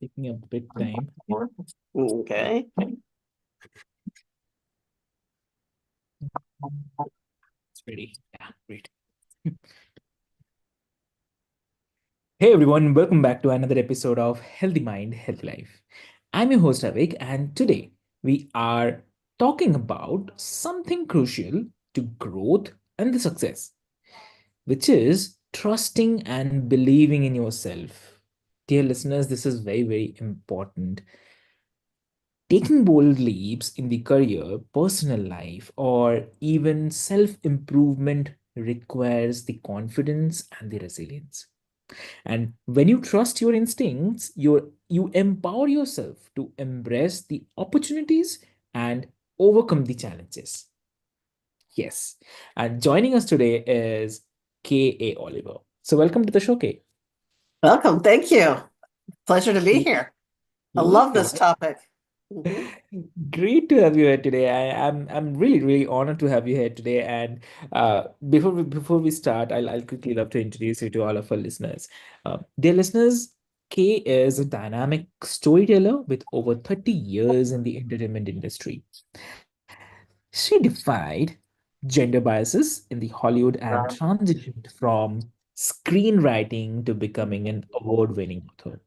Taking a bit time. Okay. It's ready. Yeah, great. Hey everyone, welcome back to another episode of Healthy Mind, Healthy Life. I'm your host Avik, and today we are talking about something crucial to growth and the success, which is trusting and believing in yourself. Dear listeners, this is very, very important. Taking bold leaps in the career, personal life, or even self improvement requires the confidence and the resilience. And when you trust your instincts, you empower yourself to embrace the opportunities and overcome the challenges. Yes. And joining us today is K.A. Oliver. So, welcome to the show, K. Welcome. Thank you. Pleasure to be here. I love Lovely. this topic. Mhm. Great to have you here today. I'm really really honored to have you here today. And before we start, I'll quickly love to introduce you to all of our listeners. Dear listeners, Kay is a dynamic storyteller with over 30 years in the entertainment industry. She defied gender biases in the Hollywood and transitioned from screenwriting to becoming an award-winning author.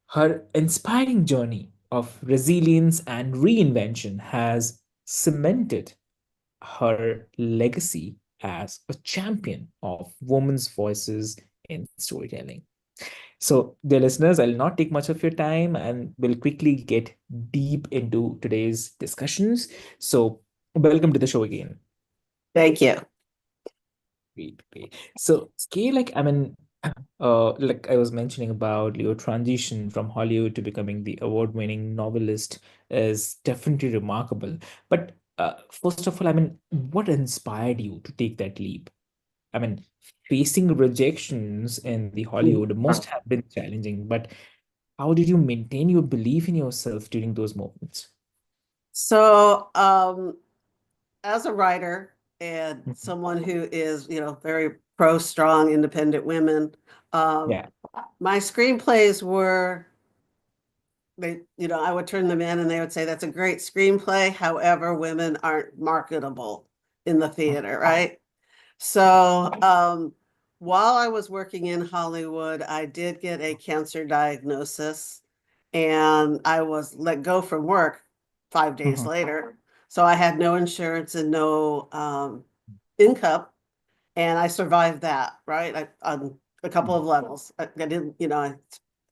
Her inspiring journey of resilience and reinvention has cemented her legacy as a champion of women's voices in storytelling. So, dear listeners, I'll not take much of your time and we'll quickly get deep into today's discussions. So, welcome to the show again. Thank you. Great, great. So, Kay, like I was mentioning about your transition from Hollywood to becoming the award-winning novelist is definitely remarkable. But first of all, what inspired you to take that leap? I mean, facing rejections in the Hollywood must have been challenging, but how did you maintain your belief in yourself during those moments? So, as a writer and Mhm. someone who is, very pro strong, independent women, um, Yeah. my screenplays were I would turn them in and they would say, that's a great screenplay. However, women aren't marketable in the theater, right? So, while I was working in Hollywood, I did get a cancer diagnosis and I was let go from work 5 days Mhm. later. So I had no insurance and no income, and I survived that, right? On a couple of levels. I didn't, I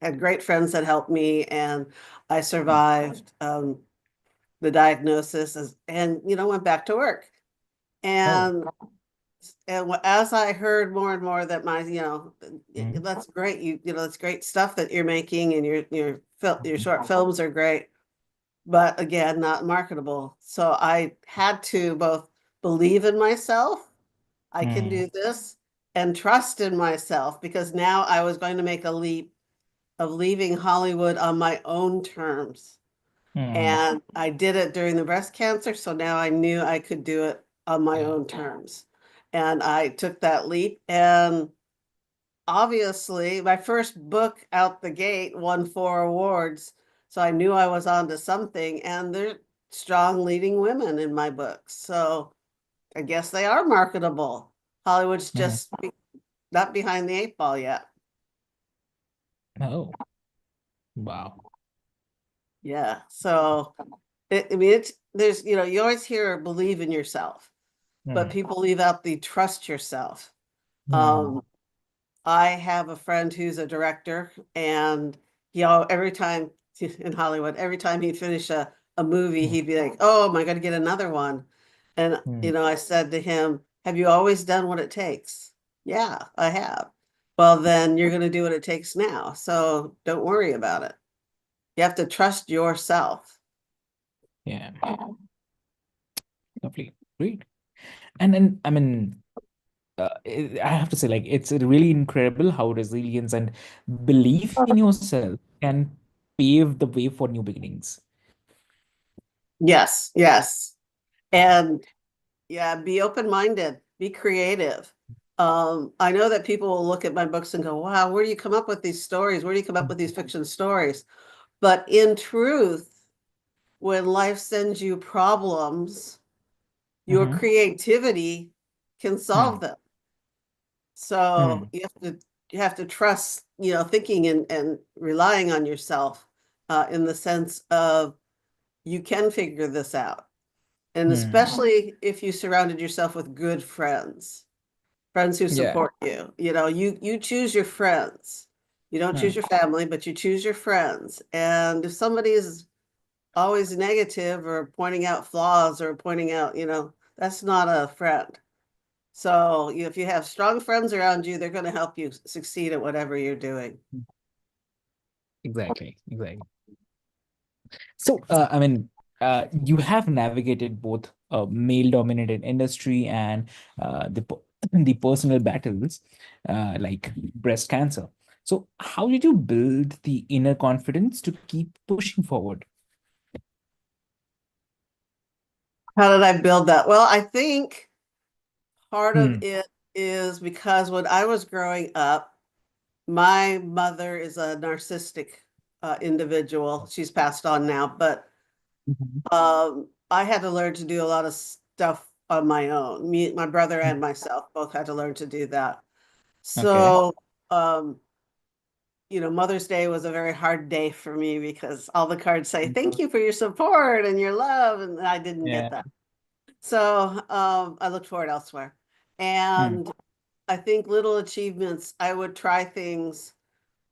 had great friends that helped me, and I survived the diagnosis and, went back to work. Oh. And as I heard more and more that Mhm. that's great. That's great stuff that you're making, and your short films are great, but again, not marketable. So I had to both believe in myself, I can Mhm. do this, and trust in myself, because now I was going to make a leap of leaving Hollywood on my own terms. Mhm. And I did it during the breast cancer, so now I knew I could do it on my own terms. And I took that leap. And obviously, my first book out the gate won 4 awards. So I knew I was onto something. And there's strong leading women in my books. So I guess they are marketable. Hollywood's Mhm. just not behind the 8 ball yet. Oh, wow. Yeah. So I mean, you always hear believe in yourself, but Mhm. people leave out the trust yourself. Mhm. Um, I have a friend who's a director, and every time in Hollywood, every time he'd finish a movie, he'd be like, "Oh, am I going to get another one?" And Mhm. I said to him, "Have you always done what it takes?" "Yeah, I have." "Well, then you're going to do what it takes now. So don't worry about it. You have to trust yourself." Yeah, lovely. Great. And I have to say, like, it's really incredible how resilience and belief in yourself can pave the way for new beginnings. Yes, yes. And yeah, be open-minded, be creative. I know that people will look at my books and go, wow, where do you come up with these stories? Where do you come up with these fiction stories? But in truth, when life sends you problems, your Mm-hmm. creativity can solve Hmm. them. So Hmm. you have to trust, thinking and relying on yourself in the sense of you can figure this out. And Hmm. especially if you surrounded yourself with good friends, friends who Yeah. support you. You choose your friends. You don't choose Hmm. your family, but you choose your friends. And if somebody is always negative or pointing out flaws or pointing out, that's not a friend. So if you have strong friends around you, they're going to help you succeed at whatever you're doing. Exactly. Exactly. So, you have navigated both a male-dominated industry and the personal battles, like breast cancer. So, how did you build the inner confidence to keep pushing forward? How did I build that? Well, I think part of Hmm. it is because when I was growing up, my mother is a narcissistic individual. She's passed on now, but Mhm. I had to learn to do a lot of stuff on my own. Me, my brother, and myself both had to learn to do that. Okay. So, um, Mother's Day was a very hard day for me because all the cards say, thank you for your support and your love. And I didn't get Yeah. that. So I looked for it elsewhere. Hmm. And I think little achievements, I would try things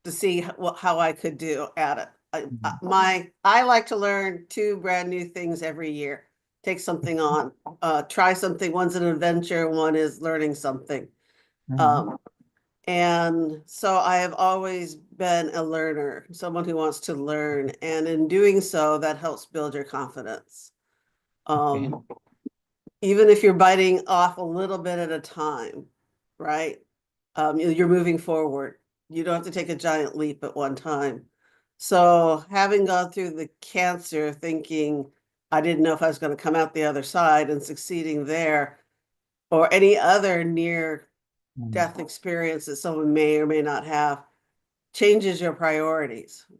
to see how I could do at it. Mhm. I like to learn two brand new things every year. Take something on, try something. One's an adventure, one is learning something. Mhm. Um, and so I have always been a learner, someone who wants to learn. And in doing so, that helps build your confidence. Okay. Um, Even if you're biting off a little bit at a time, right? You're moving forward. You don't have to take a giant leap at one time. So having gone through the cancer, thinking I didn't know if I was going to come out the other side and succeeding there, or any other near Hmm. death experience that someone may or may not have, changes your priorities. True.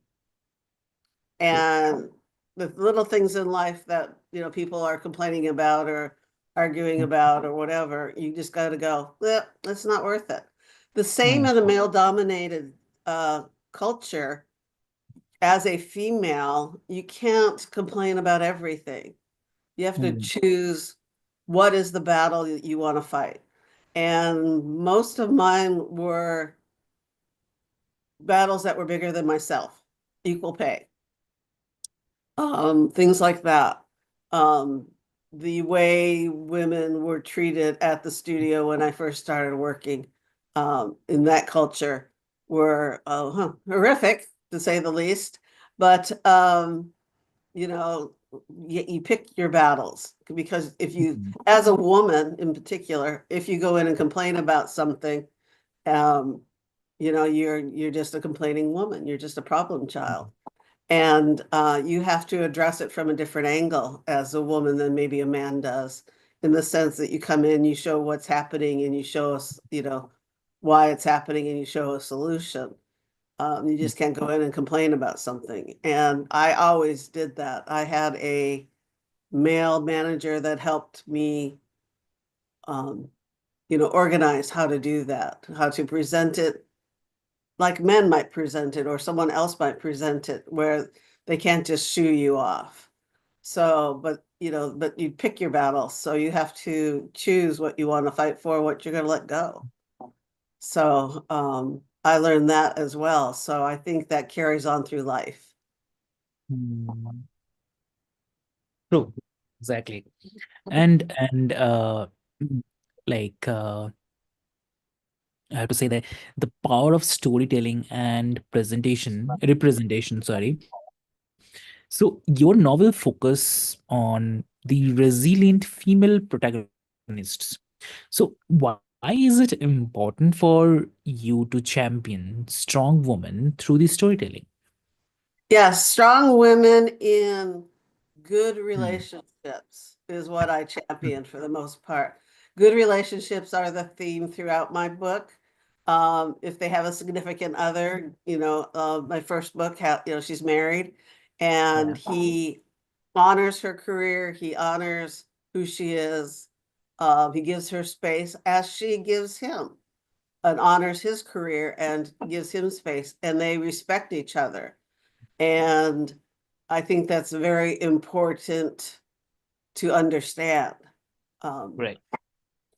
And the little things in life that, people are complaining about or arguing Hmm. about or whatever, you just got to go, that's not worth it. The same Hmm. in a male dominated culture. As a female, you can't complain about everything. You have to Hmm. choose what is the battle that you want to fight. And most of mine were battles that were bigger than myself, equal pay, things like that. Um, the way women were treated at the studio when I first started working in that culture were horrific, to say the least. But you know, you pick your battles because if you, Hmm. as a woman in particular, if you go in and complain about something, um, you're just a complaining woman. You're just a problem child. And you have to address it from a different angle as a woman than maybe a man does, in the sense that you come in, you show what's happening, and you show us, why it's happening, and you show a solution. You just can't go in and complain about something. And I always did that. I had a male manager that helped me, um, organize how to do that, how to present it like men might present it or someone else might present it, where they can't just shoo you off. So, but you pick your battles. So you have to choose what you want to fight for, what you're going to let go. So, I learned that as well. So I think that carries on through life. Hmm. True. Exactly. And like I have to say that the power of storytelling and representation, sorry. So your novel focus on the resilient female protagonists. So why is it important for you to champion strong women through the storytelling? Yes, strong women in good Hmm. relationships is what I champion for the most part. good relationships are the theme throughout my book. If they have a significant other, my first book, she's married, and Yeah. he honors her career, he honors who she is, he gives her space as she gives him, and honors his career and gives him space, and they respect each other. And I think that's very important to understand. Um, Right.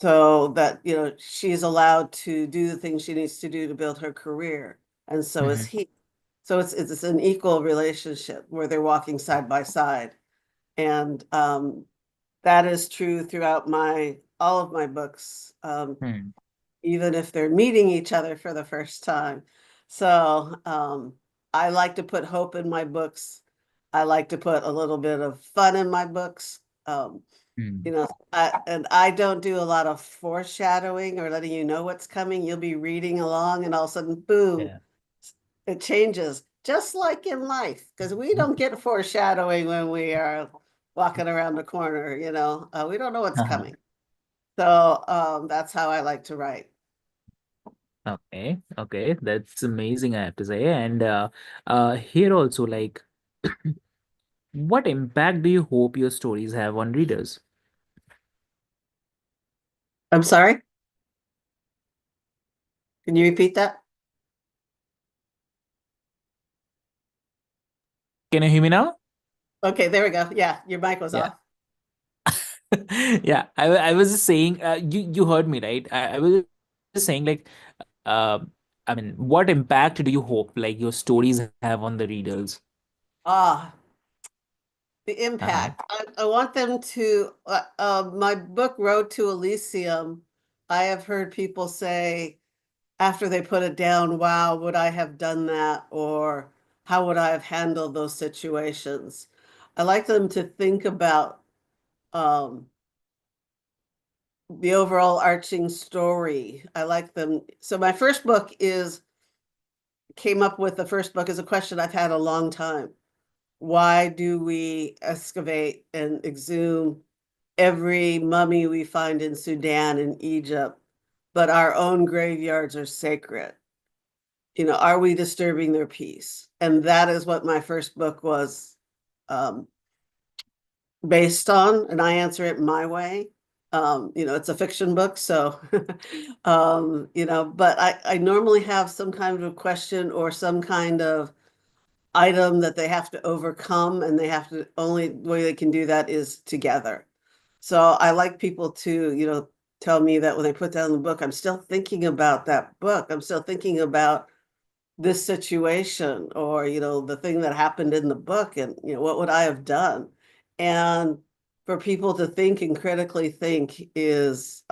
so that, she's allowed to do the things she needs to do to build her career, and so is Hmm. he. So it's an equal relationship where they're walking side by side. And that is true throughout my all of my books. Hmm. Even if they're meeting each other for the first time. So I like to put hope in my books. I like to put a little bit of fun in my books. Um, Hmm. and I don't do a lot of foreshadowing or letting you know what's coming. You'll be reading along, and all of a sudden, boom, Yeah. it changes. Just like in life, because we don't get foreshadowing when we are walking around the corner. We don't know what's Uh-huh. coming. So that's how I like to write. Okay, okay, that's amazing, I have to say. And here also, like, what impact do you hope your stories have on readers? I'm sorry. Can you repeat that? Can you hear me now? Okay, there we go. Yeah, your mic was Yeah. off. Yeah, I was just saying, you heard me, right? I was just saying, like, uh, I mean, what impact do you hope, like, your stories have on the readers? Ah, the Uh-huh. impact. I want them to, my book, Road to Elysium, I have heard people say after they put it down, wow, would I have done that? Or how would I have handled those situations? I like them to think about um, the overall arching story. I like them. So my first book came up with the first book as a question I've had a long time. Why do we excavate and exhume every mummy we find in Sudan and Egypt, but our own graveyards are sacred? Are we disturbing their peace? And that is what my first book was um, based on, and I answer it my way. It's a fiction book, so but I normally have some kind of question or some kind of item that they have to overcome, and they have to only way they can do that is together. So I like people to, tell me that when they put down the book, I'm still thinking about that book. I'm still thinking about this situation, or the thing that happened in the book, and what would I have done. And for people to think and critically think is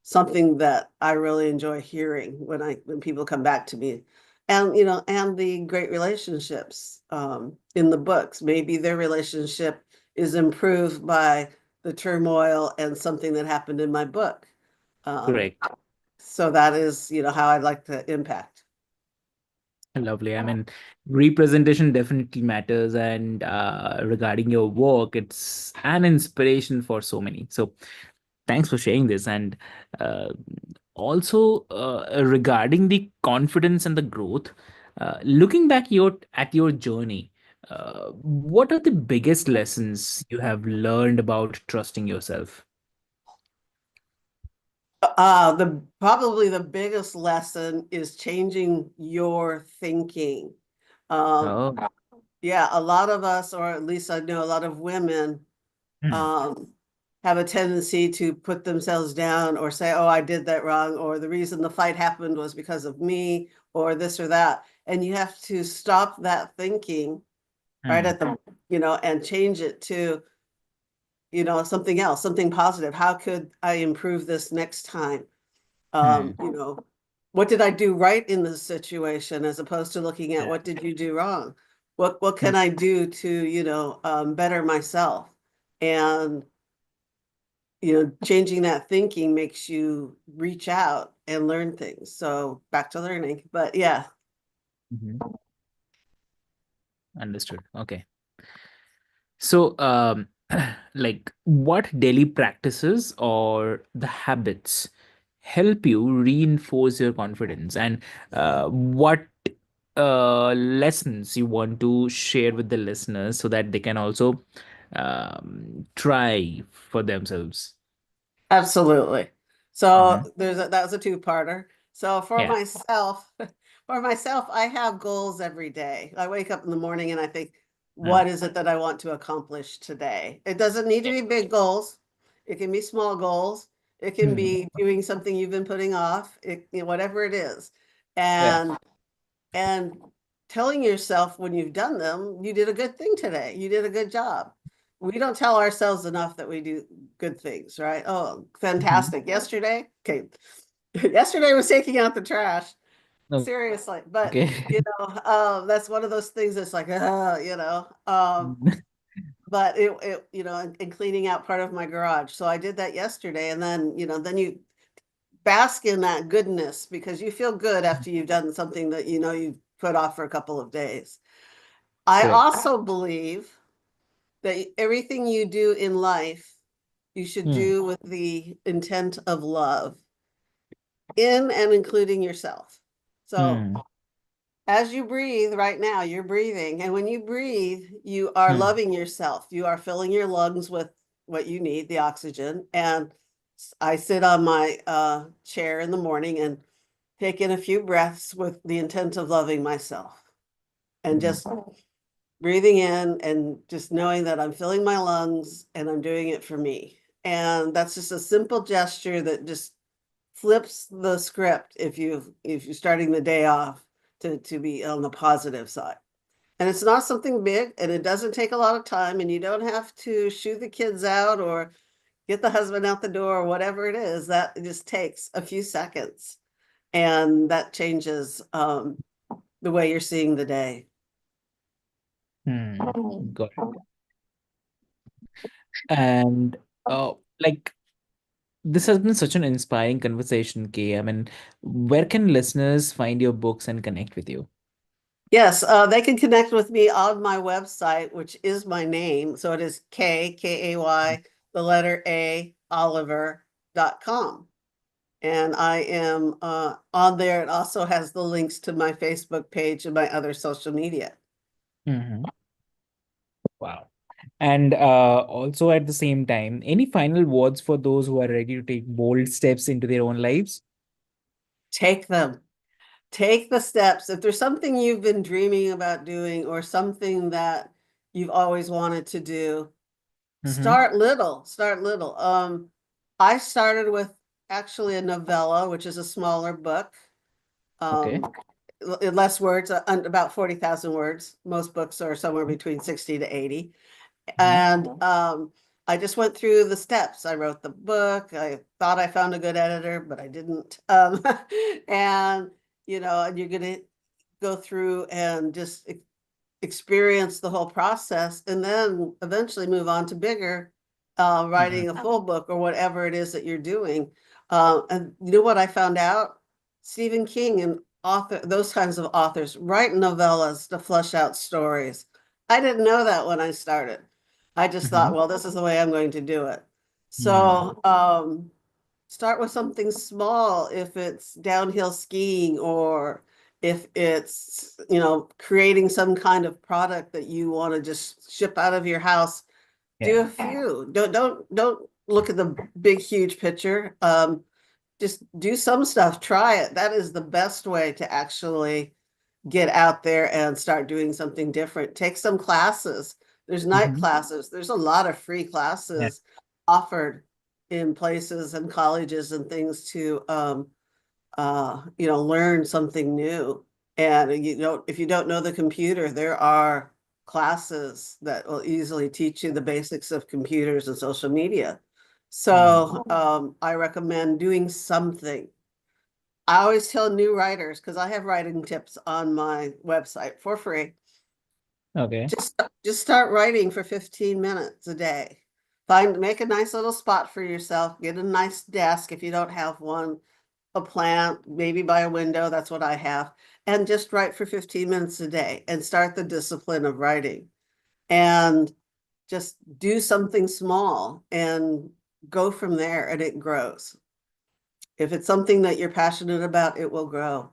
something that I really enjoy hearing when people come back to me. And and the great relationships in the books, maybe their relationship is improved by the turmoil and something that happened in my book. um, Correct. so that is how I'd like to impact. Lovely. I mean, representation definitely matters, and regarding your work, it's an inspiration for so many. So, thanks for sharing this. And uh, also, regarding the confidence and the growth, looking back at your journey, what are the biggest lessons you have learned about trusting yourself? The probably the biggest lesson is changing your thinking. Um, Oh. yeah, a lot of us, or at least I know a lot of women, Hmm. um, have a tendency to put themselves down or say, "Oh, I did that wrong," or the reason the fight happened was because of me, or this or that. And you have to stop that thinking right Hmm. at the, and change it to, something else, something positive. How could I improve this next time? Hmm. What did I do right in this situation, as opposed to looking at Yeah. what did you do wrong? What Hmm. can I do to, better myself? And, changing that thinking makes you reach out and learn things. So back to learning. But yeah, Mhm. Understood. Okay. So, like what daily practices or the habits help you reinforce your confidence, and what lessons you want to share with the listeners so that they can also try for themselves. Absolutely. Hmm. So that was a two-parter. So for Yeah. myself, for myself, I have goals every day. I wake up in the morning and I think, Mm. what is it that I want to accomplish today? It doesn't need to be big goals. It can be small goals. It can Mm. be doing something you've been putting off, whatever it is. Yeah. And telling yourself when you've done them, you did a good thing today. You did a good job. We don't tell ourselves enough that we do good things, right? Oh, Mhm. fantastic. Yesterday, okay. Yesterday was taking out the trash. Seriously. But Okay. that's one of those things that's like, but and cleaning out part of my garage. So I did that yesterday. And then, then you bask in that goodness because you feel good after you've done something that you've put off for a couple of days. I Correct. also believe that everything you do in life, you should Hmm. do with the intent of love in and including yourself. So Hmm. as you breathe right now, you're breathing. And when you breathe, you are Hmm. loving yourself. You are filling your lungs with what you need, the oxygen. And I sit on my chair in the morning and take in a few breaths with the intent of loving myself and Hmm. just breathing in and just knowing that I'm filling my lungs and I'm doing it for me. And that's just a simple gesture that just flips the script if you're starting the day off to be on the positive side. And it's not something big and it doesn't take a lot of time and you don't have to shoo the kids out or get the husband out the door or whatever it is. That it just takes a few seconds and that changes the way you're seeing the day. Hmm. Got it. And like this has been such an inspiring conversation, Kay. I mean, where can listeners find your books and connect with you? Yes, they can connect with me on my website, which is my name. So it is Kay, the letter A, Oliver.com. And I am on there. It also has the links to my Facebook page and my other social media. Hmm. Wow. And also at the same time, any final words for those who are ready to take bold steps into their own lives? Take them. Take the steps. If there's something you've been dreaming about doing or something that you've always wanted to do, Hmm. start little. Start little. I started with actually a novella, which is a smaller book. Okay. Um, less words, about 40,000 words. Most books are somewhere between 60 to 80. Hmm. And I just went through the steps. I wrote the book. I thought I found a good editor, but I didn't. And, and you're going to go through and just experience the whole process and then eventually move on to bigger, Hmm. writing a full book or whatever it is that you're doing. And you know what I found out? Stephen King and those kinds of authors write novellas to flesh out stories. I didn't know that when I started. I just Hmm. thought, well, this is the way I'm going to do it. Hmm. So start with something small if it's downhill skiing or if it's, creating some kind of product that you want to just ship out of your house. Do Yeah. a few. Don't look at the big, huge picture. Just do some stuff. Try it. That is the best way to actually get out there and start doing something different. Take some classes. There's night Hmm. classes. There's a lot of free Yeah. classes offered in places and colleges and things to learn something new. And if you don't know the computer, there are classes that will easily teach you the basics of computers and social media. Hmm. So I recommend doing something. I always tell new writers, because I have writing tips on my website for free. Okay. Just start writing for 15 minutes a day. Make a nice little spot for yourself. Get a nice desk if you don't have one, a plant, maybe by a window. That's what I have. And just write for 15 minutes a day and start the discipline of writing. And just do something small and go from there, and it grows. If it's something that you're passionate about, it will grow.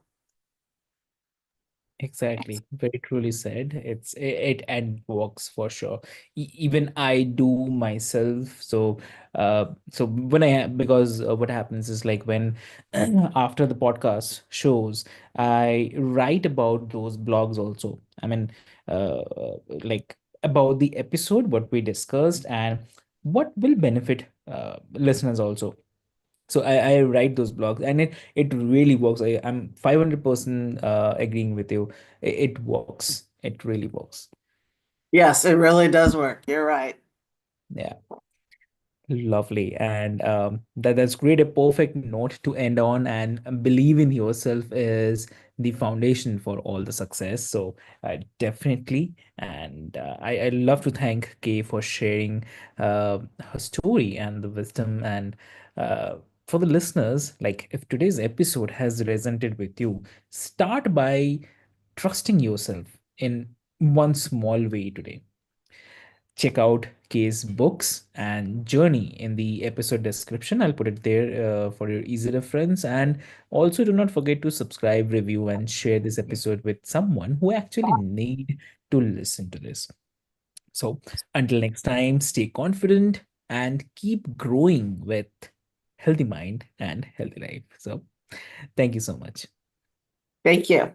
Exactly. Very truly said. It and works for sure. Even I do myself. So when because what happens is like when after the podcast shows, I write about those blogs also. I mean, like about the episode, what we discussed, and what will benefit listeners also. So I write those blogs, and it really works. I'm 500% agreeing with you. It works. It really works. Yes, it really does work. You're right. Yeah. Lovely. And that's great. A perfect note to end on. And believe in yourself is the foundation for all the success. So definitely. And I love to thank Kay for sharing her story and the wisdom. And for the listeners, like if today's episode has resonated with you, start by trusting yourself in one small way today. Check out Kay's books and journey in the episode description. I'll put it there for your easy reference. And also, do not forget to subscribe, review, and share this episode with someone who actually need to listen to this. So, until next time, stay confident and keep growing with healthy mind and healthy life. So, thank you so much. Thank you.